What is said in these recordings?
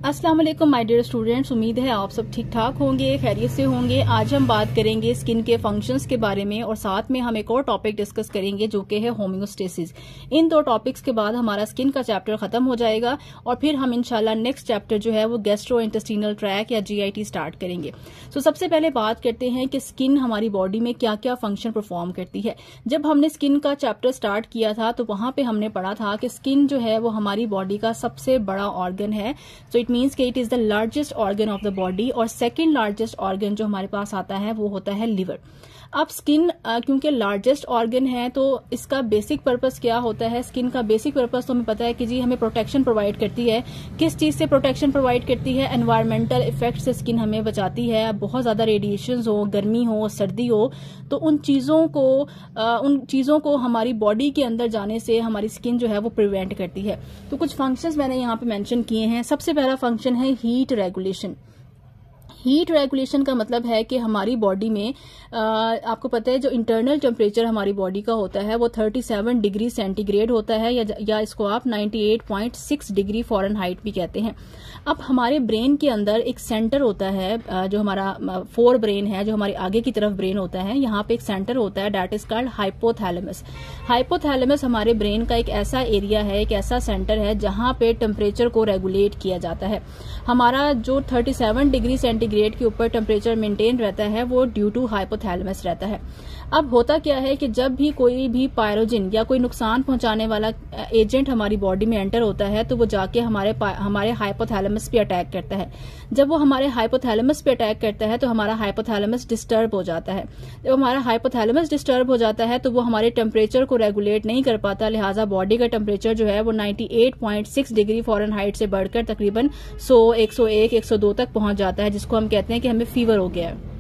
अस्सलाम वालेकुम my dear students, उम्मीद है आप सब ठीक ठाक होंगे, खैरियत से होंगे। आज हम बात करेंगे स्किन के फंक्शंस के बारे में और साथ में हम एक और टॉपिक डिस्कस करेंगे जो कि है होम्योस्टेसिस। इन दो टॉपिक्स के बाद हमारा स्किन का चैप्टर खत्म हो जाएगा और फिर हम इंशाल्लाह नेक्स्ट चैप्टर जो है वो गैस्ट्रो इंटेस्टिनल ट्रैक या GIT स्टार्ट करेंगे। सबसे पहले बात करते हैं कि स्किन हमारी बॉडी में क्या क्या फंक्शन परफॉर्म करती है। जब हमने स्किन का चैप्टर स्टार्ट किया था तो वहां पे हमने पढ़ा था कि स्किन जो है वो हमारी बॉडी का सबसे बड़ा ऑर्गन है। सो इट मीन्स कि it is the largest organ of the body और सेकेंड लार्जेस्ट ऑर्गन जो हमारे पास आता है वो होता है लिवर। अब स्किन क्योंकि लार्जेस्ट ऑर्गन है तो इसका बेसिक पर्पस क्या होता है। स्किन का बेसिक पर्पस तो हमें पता है कि जी हमें प्रोटेक्शन प्रोवाइड करती है। किस चीज से प्रोटेक्शन प्रोवाइड करती है? एनवायरमेंटल इफेक्ट से स्किन हमें बचाती है। बहुत ज्यादा रेडिएशन हो, गर्मी हो, सर्दी हो, तो उन चीजों को हमारी बॉडी के अंदर जाने से हमारी स्किन जो है वो प्रिवेंट करती है। तो कुछ फंक्शंस मैंने यहाँ पे मेंशन किए हैं। सबसे पहला फंक्शन है हीट रेगुलेशन। हीट रेगुलेशन का मतलब है कि हमारी बॉडी में आपको पता है जो इंटरनल टेम्परेचर हमारी बॉडी का होता है वो 37 डिग्री सेंटीग्रेड होता है या इसको आप 98.6 डिग्री फ़ारेनहाइट भी कहते हैं। अब हमारे ब्रेन के अंदर एक सेंटर होता है जो हमारा फोर ब्रेन है, जो हमारे आगे की तरफ ब्रेन होता है, यहाँ पे एक सेंटर होता है that is called hypothalamus. Hypothalamus हमारे ब्रेन का एक ऐसा एरिया है, एक ऐसा सेंटर है जहां पे टेम्परेचर को रेगुलेट किया जाता है। हमारा जो 37 डिग्री सेंटीग्रेड के ऊपर टेम्परेचर मेंटेन रहता है वो ड्यू टू हाइपोथैलेमस रहता है। अब होता क्या है कि जब भी कोई भी पायरोजिन या कोई नुकसान पहुंचाने वाला एजेंट हमारी बॉडी में एंटर होता है तो वो जाके हमारे हाइपोथैलेमस पे अटैक करता है। जब वो हमारे हाइपोथैलेमस पे अटैक करता है तो हमारा हाइपोथैलेमस डिस्टर्ब हो जाता है। जब हमारा हाइपोथैलेमस डिस्टर्ब हो जाता है तो वो हमारे टेम्परेचर को रेगुलेट नहीं कर पाता, लिहाजा बॉडी का टेम्परेचर जो है वो 98.6 डिग्री फ़ारेनहाइट से बढ़कर तकरीबन 100, 101, 102 तक पहुंच जाता है, जिसको हम कहते हैं कि हमें फीवर हो गया है।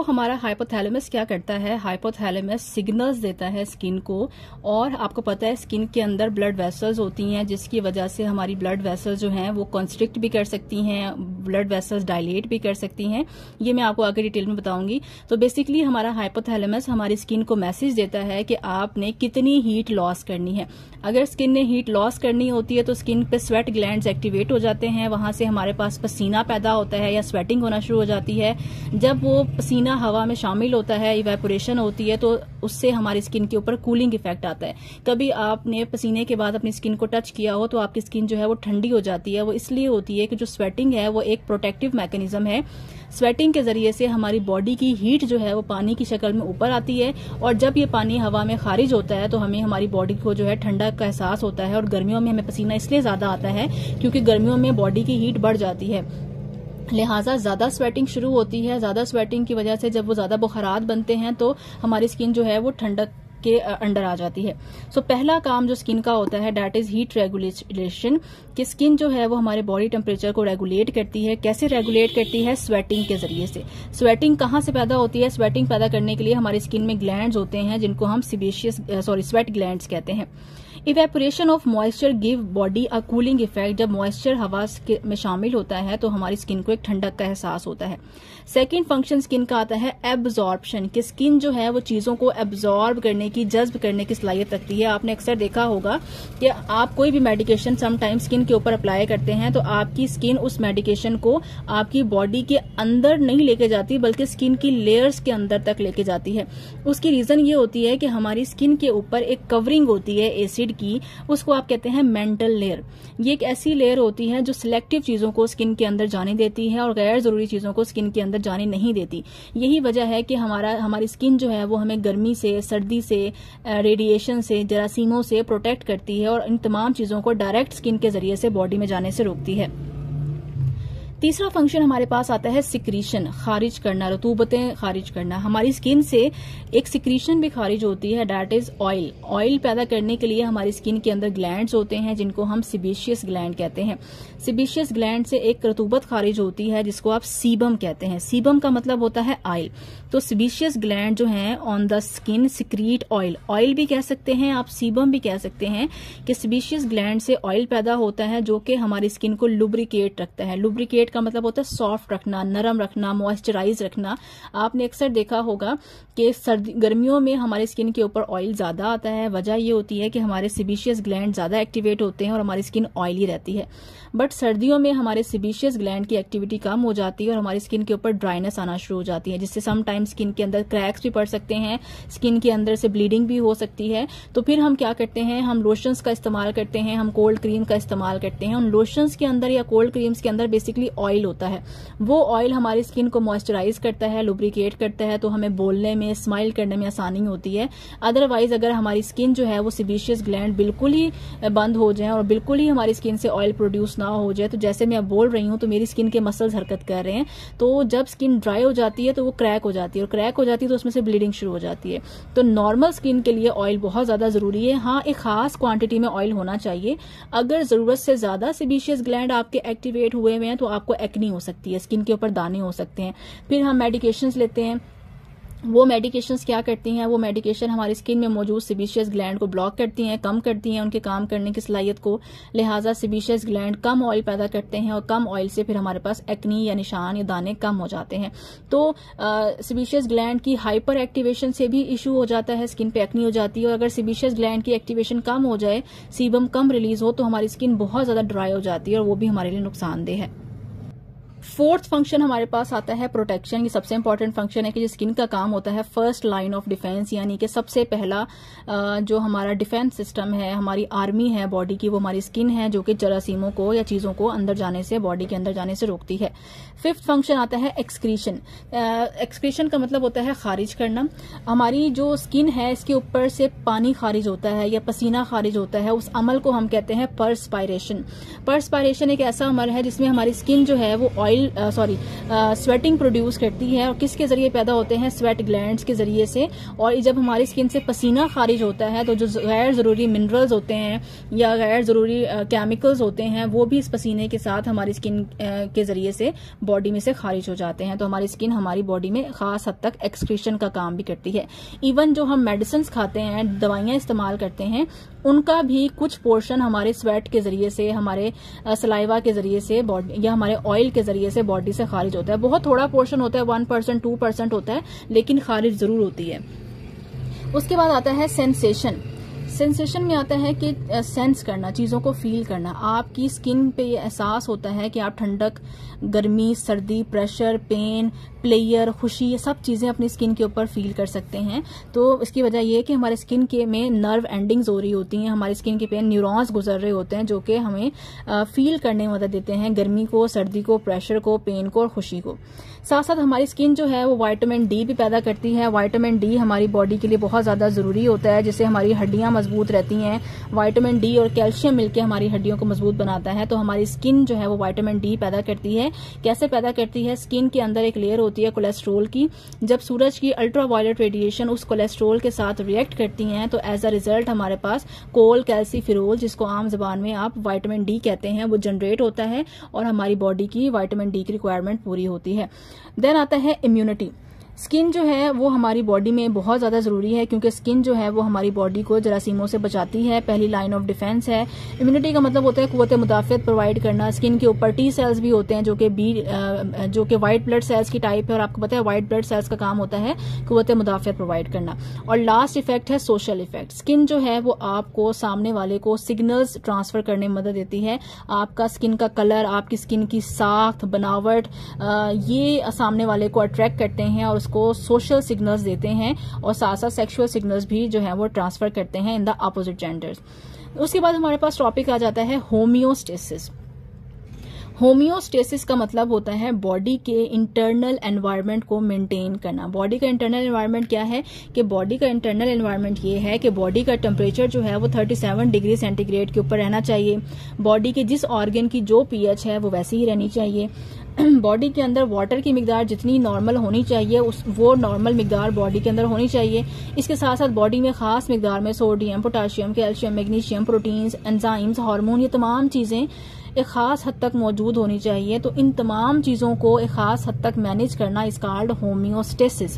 हमारा हाइपोथैलेमस क्या करता है? हाइपोथैलेमस सिग्नल्स देता है स्किन को, और आपको पता है स्किन के अंदर ब्लड वेसल्स होती हैं जिसकी वजह से हमारी ब्लड वेसल्स जो हैं वो कंस्ट्रिक्ट भी कर सकती हैं, ब्लड वेसल्स डायलेट भी कर सकती हैं। ये मैं आपको आगे डिटेल में बताऊंगी। तो बेसिकली हमारा हाइपोथैलेमस हमारी स्किन को मैसेज देता है कि आपने कितनी हीट लॉस करनी है। अगर स्किन ने हीट लॉस करनी होती है तो स्किन पे स्वेट ग्लैंड्स एक्टिवेट हो जाते हैं, वहां से हमारे पास पसीना पैदा होता है या स्वेटिंग होना शुरू हो जाती है। जब वो पसीना हवा में शामिल होता है, इवेपोरेशन होती है, तो उससे हमारी स्किन के ऊपर कूलिंग इफेक्ट आता है। कभी आपने पसीने के बाद अपनी स्किन को टच किया हो तो आपकी स्किन जो है वो ठंडी हो जाती है। वो इसलिए होती है कि जो स्वेटिंग है वो एक प्रोटेक्टिव मैकेनिज्म है। स्वेटिंग के जरिए से हमारी बॉडी की हीट जो है वो पानी की शक्ल में ऊपर आती है, और जब ये पानी हवा में खारिज होता है तो हमें हमारी बॉडी को जो है ठंडा का एहसास होता है। और गर्मियों में हमें पसीना इसलिए ज्यादा आता है क्योंकि गर्मियों में बॉडी की हीट बढ़ जाती है, लिहाजा ज्यादा स्वेटिंग शुरू होती है। ज्यादा स्वेटिंग की वजह से जब वो ज्यादा बुखारात बनते हैं तो हमारी स्किन जो है वो ठंडक के अंडर आ जाती है। पहला काम जो स्किन का होता है दैट इज हीट रेगुलेशन, कि स्किन जो है वो हमारे बॉडी टेम्परेचर को रेगुलेट करती है। कैसे रेगुलेट करती है? स्वेटिंग के जरिए से। स्वेटिंग कहाँ से पैदा होती है? स्वेटिंग पैदा करने के लिए हमारी स्किन में ग्लैंड्स होते हैं जिनको हम स्वेट ग्लैंड्स कहते हैं। Evaporation of moisture give body a cooling effect. जब मॉइस्चर हवा में शामिल होता है तो हमारी स्किन को एक ठंडक का एहसास होता है। सेकेंड फंक्शन स्किन का आता है एब्जॉर्प्शन, कि स्किन जो है वो चीजों को एब्जॉर्ब करने की, जज्ब करने की सलाहियत रखती है। आपने अक्सर देखा होगा कि आप कोई भी मेडिकेशन समटाइम स्किन के ऊपर अप्लाई करते हैं तो आपकी स्किन उस मेडिकेशन को आपकी बॉडी के अंदर नहीं लेके जाती बल्कि स्किन की लेयर्स के अंदर तक लेके जाती है। उसकी रीजन ये होती है कि हमारी स्किन के ऊपर एक कवरिंग होती है एसिड की, उसको आप कहते हैं मेंटल लेयर। ये एक ऐसी लेयर होती है जो सिलेक्टिव चीजों को स्किन के अंदर जाने देती है और गैर जरूरी चीजों को स्किन के अंदर जाने नहीं देती। यही वजह है कि हमारी स्किन जो है वो हमें गर्मी से, सर्दी से, रेडिएशन से, जरासीमों से प्रोटेक्ट करती है और इन तमाम चीजों को डायरेक्ट स्किन के जरिए से बॉडी में जाने से रोकती है। तीसरा फंक्शन हमारे पास आता है सिक्रीशन, खारिज करना, रतूबतें खारिज करना। हमारी स्किन से एक सिक्रीशन भी खारिज होती है दैट इज ऑयल। ऑयल पैदा करने के लिए हमारी स्किन के अंदर ग्लैंड्स होते हैं जिनको हम सिबेशियस ग्लैंड कहते हैं। सिबेशियस ग्लैंड से एक रतूबत खारिज होती है जिसको आप सीबम कहते हैं। सीबम का मतलब होता है ऑयल। तो सिबेशियस ग्लैंड जो है on the skin secrete oil. Oil भी कह सकते हैं आप, सीबम भी कह सकते हैं कि सिबेशियस ग्लैंड से ऑयल पैदा होता है जो कि हमारी स्किन को लुब्रिकेट रखता है। लुब्रिकेट का मतलब होता है सॉफ्ट रखना, नरम रखना, मॉइस्चराइज रखना। आपने अक्सर देखा होगा कि गर्मियों में हमारे स्किन के ऊपर ऑयल ज्यादा आता है। वजह ये होती है कि हमारे सेबेशियस ग्लैंड ज्यादा एक्टिवेट होते हैं और हमारी स्किन ऑयली रहती है। बट सर्दियों में हमारे सेबेशियस ग्लैंड की एक्टिविटी कम हो जाती है और हमारी स्किन के ऊपर ड्राइनेस आना शुरू हो जाती है, जिससे समटाइम स्किन के अंदर क्रैक्स भी पड़ सकते हैं, स्किन के अंदर से ब्लीडिंग भी हो सकती है। तो फिर हम क्या करते हैं, हम लोशंस का इस्तेमाल करते हैं, हम कोल्ड क्रीम का इस्तेमाल करते हैं। उन लोशंस के अंदर या कोल्ड क्रीम्स के अंदर बेसिकली ऑयल होता है। वो ऑयल हमारी स्किन को मॉइस्चराइज करता है, लुब्रिकेट करता है, तो हमें बोलने में, स्माइल करने में आसानी होती है। अदरवाइज अगर हमारी स्किन जो है वो सेबेशियस ग्लैंड बिल्कुल ही बंद हो जाए और बिल्कुल ही हमारी स्किन से ऑयल प्रोड्यूस ना हो जाए, तो जैसे मैं अब बोल रही हूं तो मेरी स्किन के मसल्स हरकत कर रहे हैं, तो जब स्किन ड्राई हो जाती है तो वो क्रैक हो जाती है, और क्रैक हो जाती है तो उसमें से ब्लीडिंग शुरू हो जाती है। तो नॉर्मल स्किन के लिए ऑयल बहुत ज्यादा जरूरी है। हाँ, एक खास क्वांटिटी में ऑयल होना चाहिए। अगर जरूरत से ज्यादा सेबेशियस ग्लैंड आपके एक्टिवेट हुए हुए हैं तो आपको एक्नी हो सकती है, स्किन के ऊपर दाने हो सकते हैं। फिर हम मेडिकेशंस लेते हैं। वो मेडिकेशंस क्या करती हैं, वो मेडिकेशन हमारी स्किन में मौजूद सेबेशियस ग्लैंड को ब्लॉक करती हैं, कम करती हैं उनके काम करने की सलाहियत को। लिहाजा सेबेशियस ग्लैंड कम ऑयल पैदा करते हैं और कम ऑयल से फिर हमारे पास एक्नी या निशान या दाने कम हो जाते हैं। तो सेबेशियस ग्लैंड की हाइपर एक्टिवेशन से भी इशू हो जाता है, स्किन पे एक्नी हो जाती है। और अगर सेबेशियस ग्लैंड की एक्टिवेशन कम हो जाए, सीबम कम रिलीज हो, तो हमारी स्किन बहुत ज्यादा ड्राई हो जाती है और वो भी हमारे लिए नुकसानदेह है। फोर्थ फंक्शन हमारे पास आता है प्रोटेक्शन। ये सबसे इंपॉर्टेंट फंक्शन है कि स्किन का काम होता है फर्स्ट लाइन ऑफ डिफेंस, यानी कि सबसे पहला जो हमारा डिफेंस सिस्टम है, हमारी आर्मी है बॉडी की, वो हमारी स्किन है, जो कि जरासीमों को या चीजों को अंदर जाने से, बॉडी के अंदर जाने से रोकती है। फिफ्थ फंक्शन आता है एक्सक्रीशन। एक्सक्रीशन का मतलब होता है खारिज करना। हमारी जो स्किन है इसके ऊपर से पानी खारिज होता है या पसीना खारिज होता है, उस अमल को हम कहते हैं पर्सपायरेशन। पर्सपायरेशन एक ऐसा अमल है जिसमें हमारी स्किन जो है वो स्वेटिंग प्रोड्यूस करती है। और किसके जरिए पैदा होते हैं, स्वेट ग्लैंड्स के जरिए से। और जब हमारी स्किन से पसीना खारिज होता है तो जो गैर जरूरी मिनरल्स होते हैं या गैर जरूरी केमिकल्स होते हैं, वो भी इस पसीने के साथ हमारी स्किन के जरिए से बॉडी में से खारिज हो जाते हैं। तो हमारी स्किन हमारी बॉडी में खास हद तक एक्सक्रीशन का काम भी करती है। इवन जो हम मेडिसिन खाते हैं, दवाइयां इस्तेमाल करते हैं, उनका भी कुछ पोर्शन हमारे स्वेट के जरिए से, हमारे सलाइवा के जरिए से बॉडी या हमारे ऑयल के जरिए से बॉडी से खारिज होता है। बहुत थोड़ा पोर्शन होता है, 1% 2% होता है, लेकिन खारिज जरूर होती है। उसके बाद आता है सेंसेशन। सेंसेशन में आता है कि सेंस करना, चीजों को फील करना। आपकी स्किन पे ये एहसास होता है कि आप ठंडक, गर्मी, सर्दी, प्रेशर, पेन, प्लेयर, खुशी, ये सब चीजें अपनी स्किन के ऊपर फील कर सकते हैं। तो इसकी वजह यह है कि हमारे स्किन के में नर्व एंडिंग्स हो रही होती हैं, हमारी स्किन के पे न्यूरॉन्स गुजर रहे होते हैं, जो कि हमें फील करने में मदद देते हैं गर्मी को, सर्दी को, प्रेशर को, पेन को और खुशी को। साथ साथ हमारी स्किन जो है वो विटामिन डी भी पैदा करती है। विटामिन डी हमारी बॉडी के लिए बहुत ज्यादा जरूरी होता है, जिससे हमारी हड्डियां मजबूत रहती हैं। विटामिन डी और कैल्शियम मिलकर हमारी हड्डियों को मजबूत बनाता है। तो हमारी स्किन जो है वो विटामिन डी पैदा करती है। कैसे पैदा करती है, स्किन के अंदर एक लेयर होती है कोलेस्ट्रोल की। जब सूरज की अल्ट्रावायलेट रेडिएशन उस कोलेस्ट्रोल के साथ रिएक्ट करती हैं, तो एज अ रिजल्ट हमारे पास कोल कैल्सीफिरोल, जिसको आम जबान में आप विटामिन डी कहते हैं, वो जनरेट होता है और हमारी बॉडी की विटामिन डी की रिक्वायरमेंट पूरी होती है। देन आता है इम्यूनिटी। स्किन जो है वो हमारी बॉडी में बहुत ज्यादा जरूरी है, क्योंकि स्किन जो है वो हमारी बॉडी को जरासीमों से बचाती है, पहली लाइन ऑफ डिफेंस है। इम्यूनिटी का मतलब होता है कुव्वत मुदाफियत प्रोवाइड करना। स्किन के ऊपर टी सेल्स भी होते हैं जो कि व्हाइट ब्लड सेल्स की टाइप है, और आपको पता है व्हाइट ब्लड सेल्स का काम होता है कुव्वत मुदाफियत प्रोवाइड करना। और लास्ट इफेक्ट है सोशल इफेक्ट। स्किन जो है वो आपको, सामने वाले को सिग्नल्स ट्रांसफर करने में मदद देती है। आपका स्किन का कलर, आपकी स्किन की साख्त, बनावट, ये सामने वाले को अट्रैक्ट करते हैं और को सोशल सिग्नल्स देते हैं, और साथ साथ सेक्सुअल सिग्नल्स भी जो है वो ट्रांसफर करते हैं इन द अपोजिट जेंडर्स। उसके बाद हमारे पास टॉपिक आ जाता है होम्योस्टेसिस। होम्योस्टेसिस का मतलब होता है बॉडी के इंटरनल एनवायरनमेंट को मेंटेन करना। बॉडी का इंटरनल एनवायरनमेंट क्या है, कि बॉडी का इंटरनल एनवायरनमेंट ये है कि बॉडी का टेम्परेचर जो है वो 37 डिग्री सेंटीग्रेड के ऊपर रहना चाहिए। बॉडी के जिस ऑर्गन की जो पीएच है वो वैसी ही रहनी चाहिए। बॉडी के अंदर वाटर की मिकदार जितनी नॉर्मल होनी चाहिए वो नॉर्मल मिकदार बॉडी के अंदर होनी चाहिए। इसके साथ साथ बॉडी में खास मिकदार में sodium, potassium, calcium, magnesium, proteins, enzymes, hormone, ये तमाम चीजें एक खास हद तक मौजूद होनी चाहिए। तो इन तमाम चीजों को एक खास हद तक मैनेज करना इज कॉल्ड होम्योस्टेसिस।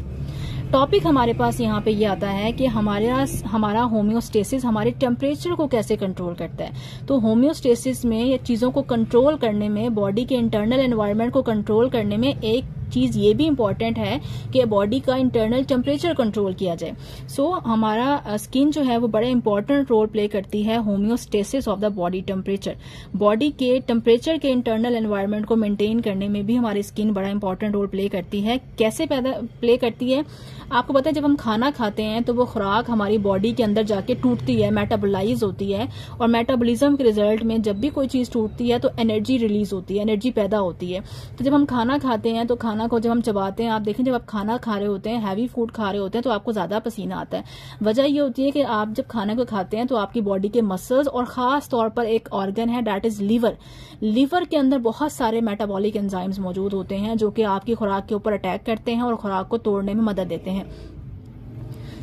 टॉपिक हमारे पास यहाँ पे ये आता है कि हमारा होम्योस्टेसिस हमारे टेम्परेचर को कैसे कंट्रोल करता है। तो होम्योस्टेसिस में ये चीजों को कंट्रोल करने में, बॉडी के इंटरनल एनवायरनमेंट को कंट्रोल करने में एक चीज ये भी इंपॉर्टेंट है कि बॉडी का इंटरनल टेम्परेचर कंट्रोल किया जाए। सो हमारा स्किन जो है वो बड़ा इंपॉर्टेंट रोल प्ले करती है homeostasis of the body temperature. Body के टेम्परेचर के इंटरनल एनवायरनमेंट को मेंटेन करने में भी हमारी स्किन बड़ा इंपॉर्टेंट रोल प्ले करती है। कैसे प्ले करती है? आपको पता है जब हम खाना खाते हैं तो वो खुराक हमारी बॉडी के अंदर जाके टूटती है, मेटाबोलाइज होती है, और मेटाबॉलिज्म के रिजल्ट में जब भी कोई चीज टूटती है तो एनर्जी रिलीज होती है, एनर्जी पैदा होती है। तो जब हम खाना खाते हैं तो खाना को जब हम चबाते हैं, आप देखें जब आप खाना खा रहे होते हैं, हैवी फूड खा रहे होते हैं तो आपको ज्यादा पसीना आता है। वजह ये होती है कि आप जब खाने को खाते हैं तो आपकी बॉडी के मसल्स और खास तौर पर एक ऑर्गन है दैट इज लीवर के अंदर बहुत सारे मेटाबॉलिक एंजाइम्स मौजूद होते हैं जो कि आपकी खुराक के ऊपर अटैक करते हैं और खुराक को तोड़ने में मदद देते हैं।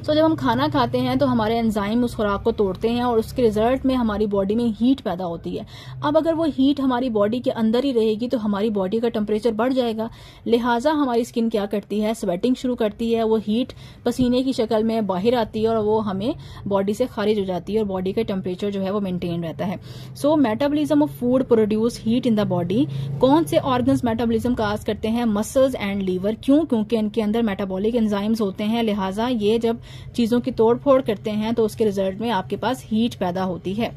जब हम खाना खाते हैं तो हमारे एंजाइम उस खुराक को तोड़ते हैं और उसके रिजल्ट में हमारी बॉडी में हीट पैदा होती है। अब अगर वो हीट हमारी बॉडी के अंदर ही रहेगी तो हमारी बॉडी का टेम्परेचर बढ़ जाएगा, लिहाजा हमारी स्किन क्या करती है, स्वेटिंग शुरू करती है। वो हीट पसीने की शक्ल में बाहर आती है और वो हमें बॉडी से खारिज हो जाती है और बॉडी का टेम्परेचर जो है वो मेंटेन रहता है। So metabolism of food produce heat in the body. कौन से ऑर्गन्स मेटाबॉलिज्म काज करते हैं? Muscles and liver. क्यों? क्योंकि इनके अंदर मेटाबॉलिक एंजाइम्स होते हैं, लिहाजा ये जब चीजों की तोड़ फोड़ करते हैं तो उसके रिजल्ट में आपके पास हीट पैदा होती है।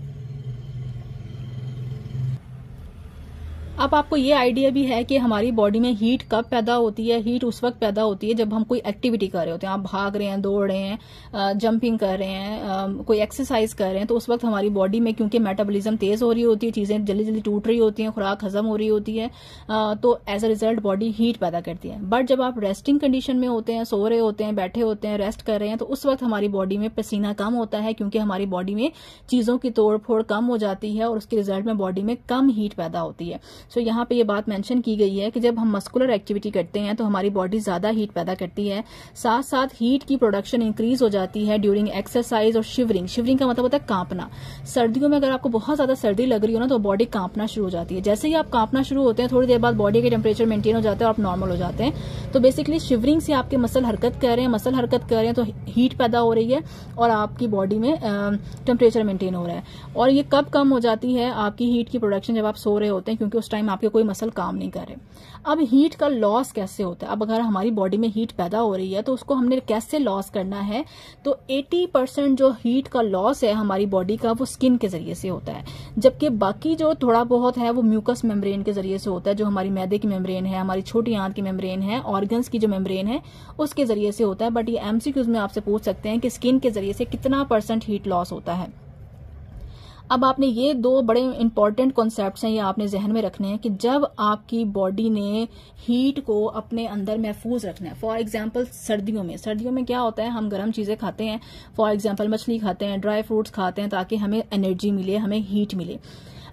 अब आपको ये आइडिया भी है कि हमारी बॉडी में हीट कब पैदा होती है। हीट उस वक्त पैदा होती है जब हम कोई एक्टिविटी कर रहे होते हैं, आप भाग रहे हैं, दौड़ रहे हैं, जंपिंग कर रहे हैं, कोई एक्सरसाइज कर रहे हैं, तो उस वक्त हमारी बॉडी में क्योंकि मेटाबॉलिज्म तेज हो रही होती है, चीजें जल्दी जल्दी टूट रही होती हैं, खुराक हजम हो रही होती है, तो as a result body heat पैदा करती है। बट जब आप रेस्टिंग कंडीशन में होते हैं, सो रहे होते हैं, बैठे होते हैं, रेस्ट कर रहे हैं, तो उस वक्त हमारी बॉडी में पसीना कम होता है क्योंकि हमारी बॉडी में चीजों की तोड़ फोड़ कम हो जाती है और उसके रिजल्ट में बॉडी में कम हीट पैदा होती है। सो यहाँ पे ये बात मेंशन की गई है कि जब हम मस्कुलर एक्टिविटी करते हैं तो हमारी बॉडी ज्यादा हीट पैदा करती है, साथ साथ हीट की प्रोडक्शन इंक्रीज हो जाती है ड्यूरिंग एक्सरसाइज और शिवरिंग। शिवरिंग का मतलब होता है कांपना। सर्दियों में अगर आपको बहुत ज्यादा सर्दी लग रही हो ना तो बॉडी कांपना शुरू हो जाती है। जैसे ही आप कांपना शुरू होते हैं थोड़ी देर बाद बॉडी के टेम्परेचर मेंटेन हो जाता है और आप नॉर्मल हो जाते हैं। तो बेसिकली शिवरिंग से आपके मसल हरकत कर रहे हैं तो हीट पैदा हो रही है और आपकी बॉडी में टेम्परेचर मेंटेन हो रहा है। और ये कब कम हो जाती है आपकी हीट की प्रोडक्शन? जब आप सो रहे होते हैं, क्योंकि उस टाइम आपके कोई मसल काम नहीं कर रहे। अब हीट का लॉस कैसे होता है? अब अगर हमारी बॉडी में हीट पैदा हो रही है तो उसको हमने कैसे लॉस करना है? तो 80% जो हीट का लॉस है हमारी बॉडी का वो स्किन के जरिए से होता है, जबकि बाकी जो थोड़ा बहुत है वो म्यूकस मेम्ब्रेन के जरिए से होता है, जो हमारी मैदे की मेम्ब्रेन है, हमारी छोटी आंत की मेम्ब्रेन है, ऑर्गन्स की जो मेम्ब्रेन है उसके जरिए से होता है। बट ये एमसीक्यूज में आपसे पूछ सकते हैं कि स्किन के जरिए से कितना % हीट लॉस होता है। अब आपने ये दो बड़े इंपॉर्टेंट कॉन्सेप्ट्स हैं, ये आपने जहन में रखने हैं कि जब आपकी बॉडी ने हीट को अपने अंदर महफूज रखना है। फॉर एग्जांपल सर्दियों में क्या होता है, हम गर्म चीजें खाते हैं, फॉर एग्जांपल मछली खाते हैं, ड्राई फ्रूट्स खाते हैं ताकि हमें एनर्जी मिले, हमें हीट मिले।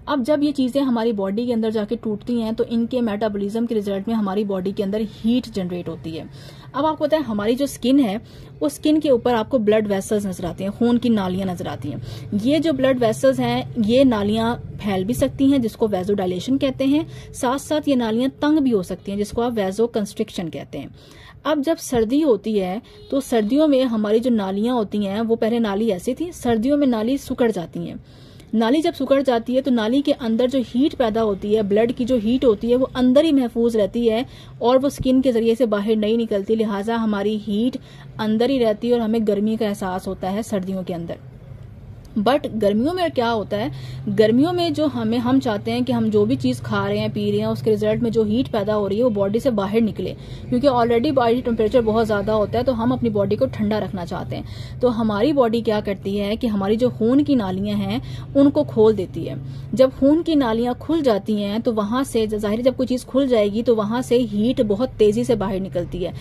अब जब ये चीजें हमारी बॉडी के अंदर जाके टूटती हैं तो इनके मेटाबॉलिज्म के रिजल्ट में हमारी बॉडी के अंदर हीट जनरेट होती है। अब आपको पता है हमारी जो स्किन है उस स्किन के ऊपर आपको ब्लड वेसल्स नजर आती हैं, खून की नालियां नजर आती हैं। ये जो ब्लड वेसल्स हैं ये नालियां फैल भी सकती हैं जिसको वेजोडाइलेशन कहते हैं, साथ साथ ये नालियां तंग भी हो सकती हैं जिसको आप वेजो कंस्ट्रिक्शन कहते हैं। अब जब सर्दी होती है तो सर्दियों में हमारी जो नालियां होती हैं वो पहले नाली ऐसी थी, सर्दियों में नाली सुकड़ जाती हैं। नाली जब सुकड़ जाती है तो नाली के अंदर जो हीट पैदा होती है, ब्लड की जो हीट होती है वो अंदर ही महफूज रहती है और वो स्किन के जरिए से बाहर नहीं निकलती, लिहाजा हमारी हीट अंदर ही रहती है और हमें गर्मी का एहसास होता है सर्दियों के अंदर। बट गर्मियों में क्या होता है, गर्मियों में जो हम चाहते हैं कि हम जो भी चीज खा रहे हैं पी रहे हैं उसके रिजल्ट में जो हीट पैदा हो रही है वो बॉडी से बाहर निकले, क्योंकि ऑलरेडी बॉडी टेम्परेचर बहुत ज्यादा होता है तो हम अपनी बॉडी को ठंडा रखना चाहते हैं। तो हमारी बॉडी क्या करती है कि हमारी जो खून की नालियां हैं उनको खोल देती है। जब खून की नालियां खुल जाती हैं तो वहां से जाहिर जब कोई चीज खुल जाएगी तो वहां से हीट बहुत तेजी से बाहर निकलती है।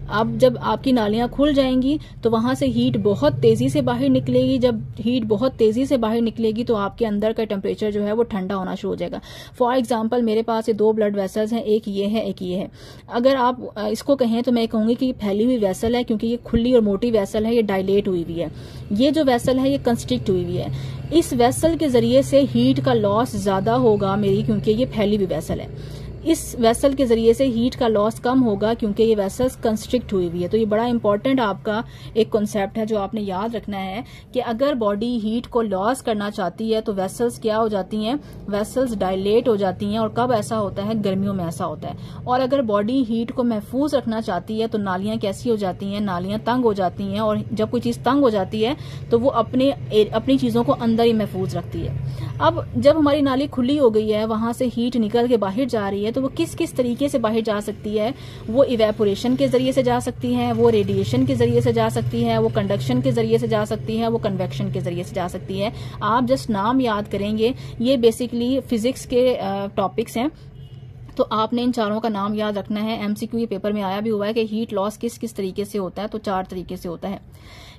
अब जब आपकी नालियां खुल जाएंगी तो वहां से हीट बहुत तेजी से बाहर निकलेगी। जब हीट बहुत तेजी से बाहर निकलेगी तो आपके अंदर का टेम्परेचर जो है वो ठंडा होना शुरू हो जाएगा। फॉर एग्जांपल मेरे पास ये दो ब्लड वेसल्स हैं, एक ये है एक ये है। अगर आप इसको कहें तो मैं कहूंगी कि फैली हुई वेसल है, क्योंकि ये खुली और मोटी वेसल है, ये डायलेट हुई हुई है। ये जो वेसल है ये कंस्ट्रिक्ट हुई हुई है। इस वेसल के जरिए से हीट का लॉस ज्यादा होगा मेरी, क्योंकि ये फैली हुई वेसल है। इस वेसल के जरिए से हीट का लॉस कम होगा क्योंकि ये वेसल्स कंस्ट्रिक्ट हुई हुई है। तो ये बड़ा इंपॉर्टेंट आपका एक कॉन्सेप्ट है जो आपने याद रखना है कि अगर बॉडी हीट को लॉस करना चाहती है तो वेसल्स क्या हो जाती हैं, वेसल्स डायलेट हो जाती हैं। और कब ऐसा होता है, गर्मियों में ऐसा होता है। और अगर बॉडी हीट को महफूज रखना चाहती है तो नालियां कैसी हो जाती हैं, नालियां तंग हो जाती हैं। और जब कोई चीज तंग हो जाती है तो वो अपनी चीजों को अंदर ही महफूज रखती है। अब जब हमारी नाली खुली हो गई है, वहां से हीट निकल के बाहर जा रही है, तो वो किस किस तरीके से बाहर जा सकती है, वो इवेपोरेशन के जरिए से जा सकती है, वो रेडिएशन के जरिए से जा सकती है, वो कंडक्शन के जरिए से जा सकती है, वो कन्वेक्शन के जरिए से जा सकती है। आप जस्ट नाम याद करेंगे, ये बेसिकली फिजिक्स के टॉपिक्स हैं, तो आपने इन चारों का नाम याद रखना है। एमसीक्यू ये पेपर में आया भी हुआ है कि हीट लॉस किस किस तरीके से होता है, तो 4 तरीके से होता है।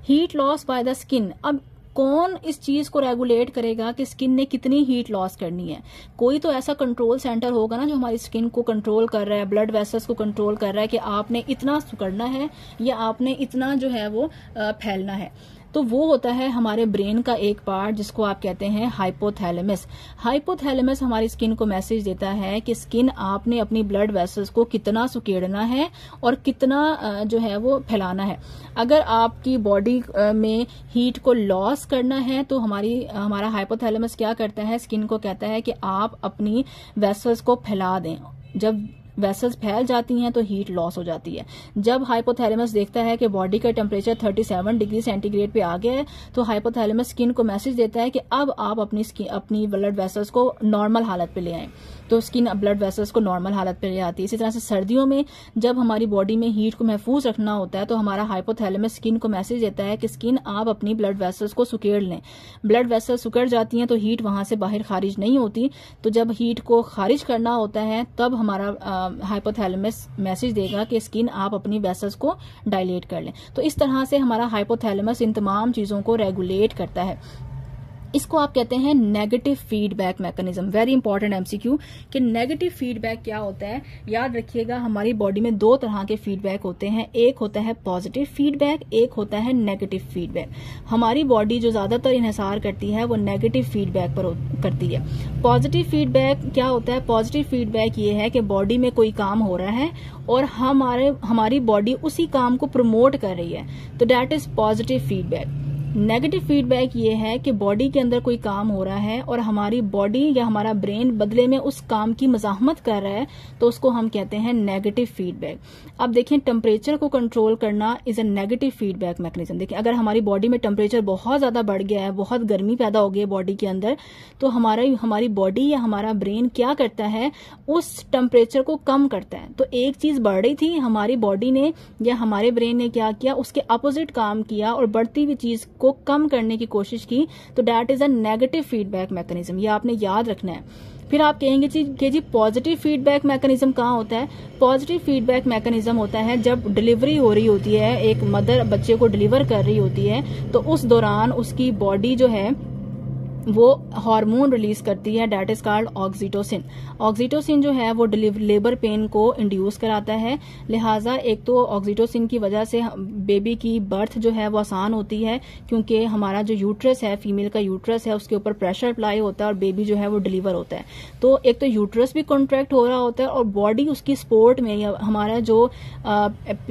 Heat loss by the skin, अब कौन इस चीज को रेगुलेट करेगा कि स्किन ने कितनी हीट लॉस करनी है? कोई तो ऐसा कंट्रोल सेंटर होगा ना जो हमारी स्किन को कंट्रोल कर रहा है, ब्लड वेसल्स को कंट्रोल कर रहा है कि आपने इतना सुकड़ना है या आपने इतना जो है वो फैलना है। तो वो होता है हमारे ब्रेन का एक पार्ट जिसको आप कहते हैं हाइपोथैलेमस। हाइपोथैलेमस हमारी स्किन को मैसेज देता है कि स्किन आपने अपनी ब्लड वेसल्स को कितना सुकेड़ना है और कितना जो है वो फैलाना है। अगर आपकी बॉडी में हीट को लॉस करना है तो हमारा हाइपोथैलेमस क्या करता है, स्किन को कहता है कि आप अपनी वेसल्स को फैला दें। जब वेसल्स फैल जाती हैं तो हीट लॉस हो जाती है। जब हाइपोथैलेमस देखता है कि बॉडी का टेम्परेचर 37 डिग्री सेंटीग्रेड पे आ गया है तो हाइपोथैलेमस स्किन को मैसेज देता है कि अब आप अपनी ब्लड वेसल्स को नॉर्मल हालत पे ले आएं। तो स्किन ब्लड वेसल्स को नॉर्मल हालत पे ले आती है। इसी तरह से सर्दियों में जब हमारी बॉडी में हीट को महफूज रखना होता है तो हमारा हाइपोथैलेमस स्किन को मैसेज देता है कि स्किन आप अपनी ब्लड वेसल्स को सुकेड़ लें। ब्लड वेसल्स सुकड़ जाती हैं तो हीट वहां से बाहर खारिज नहीं होती। तो जब हीट को खारिज करना होता है तब हमारा हाइपोथैलेमस मैसेज देगा कि स्किन आप अपनी वेसल्स को डायलेट कर लें। तो इस तरह से हमारा हाइपोथैलेमस इन तमाम चीजों को रेगुलेट करता है। इसको आप कहते हैं negative feedback mechanism. Very important MCQ कि नेगेटिव फीडबैक क्या होता है। याद रखिएगा हमारी बॉडी में 2 तरह के फीडबैक होते हैं, एक होता है पॉजिटिव फीडबैक, एक होता है नेगेटिव फीडबैक। हमारी बॉडी जो ज्यादातर इन्हिसार करती है वो नेगेटिव फीडबैक पर करती है। पॉजिटिव फीडबैक क्या होता है, पॉजिटिव फीडबैक ये है कि बॉडी में कोई काम हो रहा है और हमारी बॉडी उसी काम को प्रमोट कर रही है, तो that is positive feedback. Negative feedback ये है कि बॉडी के अंदर कोई काम हो रहा है और हमारी बॉडी या हमारा ब्रेन बदले में उस काम की मज़ाहमत कर रहा है, तो उसको हम कहते हैं नेगेटिव फीडबैक। अब देखिए टेम्परेचर को कंट्रोल करना is a negative feedback mechanism. देखिए अगर हमारी बॉडी में टेम्परेचर बहुत ज्यादा बढ़ गया है, बहुत गर्मी पैदा हो गई है बॉडी के अंदर, तो हमारी बॉडी या हमारा ब्रेन क्या करता है, उस टेम्परेचर को कम करता है। तो एक चीज बढ़ रही थी, हमारी बॉडी ने या हमारे ब्रेन ने क्या किया, उसके अपोजिट काम किया और बढ़ती हुई चीज को कम करने की कोशिश की। तो that is a negative feedback mechanism. ये आपने याद रखना है। फिर आप कहेंगे कि जी पॉजिटिव फीडबैक मैकेनिज्म कहाँ होता है। पॉजिटिव फीडबैक मैकेनिज्म होता है जब डिलीवरी हो रही होती है, एक मदर बच्चे को डिलीवर कर रही होती है, तो उस दौरान उसकी बॉडी जो है वो हार्मोन रिलीज करती है, that is called oxytocin. Oxytocin जो है वो लेबर पेन को इंड्यूस कराता है। लिहाजा एक तो ऑक्सीटोसिन की वजह से बेबी की बर्थ जो है वो आसान होती है, क्योंकि हमारा जो यूट्रस है, फीमेल का यूट्रस है, उसके ऊपर प्रेशर अप्लाई होता है और बेबी जो है वो डिलीवर होता है। तो एक तो यूट्रस भी कॉन्ट्रैक्ट हो रहा होता है और बॉडी उसकी सपोर्ट में, या हमारा जो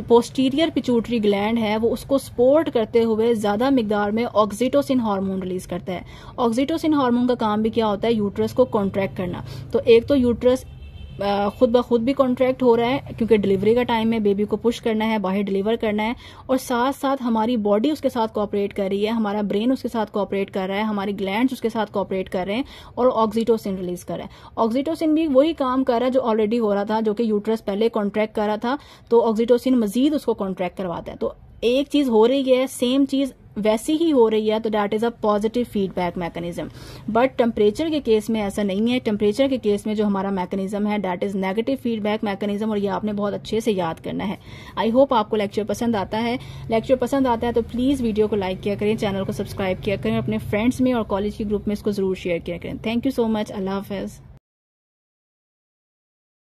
पोस्टीरियर पिट्यूटरी ग्लैंड है वो उसको सपोर्ट करते हुए ज्यादा मिकदार में ऑक्सीटोसिन हार्मोन रिलीज करता है। ऑक्सीटोसिन हार्मोन का काम भी क्या होता है, यूट्रस को कॉन्ट्रैक्ट करना। तो एक तो यूट्रस खुद ब खुद भी कॉन्ट्रैक्ट हो रहा है क्योंकि डिलीवरी का टाइम है, बेबी को पुश करना है, बाहर डिलीवर करना है, और साथ साथ हमारी बॉडी उसके साथ कोऑपरेट कर रही है, हमारा ब्रेन उसके साथ कोऑपरेट कर रहा है, हमारी ग्लैंड्स उसके साथ कोऑपरेट कर रहे हैं और ऑक्सीटोसिन रिलीज कर रहा है। ऑक्सीटोसिन भी वही काम कर रहा है जो ऑलरेडी हो रहा था, जो कि यूट्रस पहले कॉन्ट्रैक्ट कर रहा था, तो ऑक्सीटोसिन मजीद उसको कॉन्ट्रैक्ट करवाता है। तो एक चीज हो रही है, सेम चीज वैसी ही हो रही है, तो that is a positive feedback mechanism. But temperature के केस में ऐसा नहीं है। टेम्परेचर के केस में जो हमारा मैकेनिज्म है that is negative feedback mechanism, और ये आपने बहुत अच्छे से याद करना है। आई होप आपको लेक्चर पसंद आता है। लेक्चर पसंद आता है तो प्लीज वीडियो को लाइक किया करें, चैनल को सब्सक्राइब किया करें, अपने फ्रेंड्स में और कॉलेज के ग्रुप में इसको जरूर शेयर किया करें। Thank you so much. Allah Hafiz.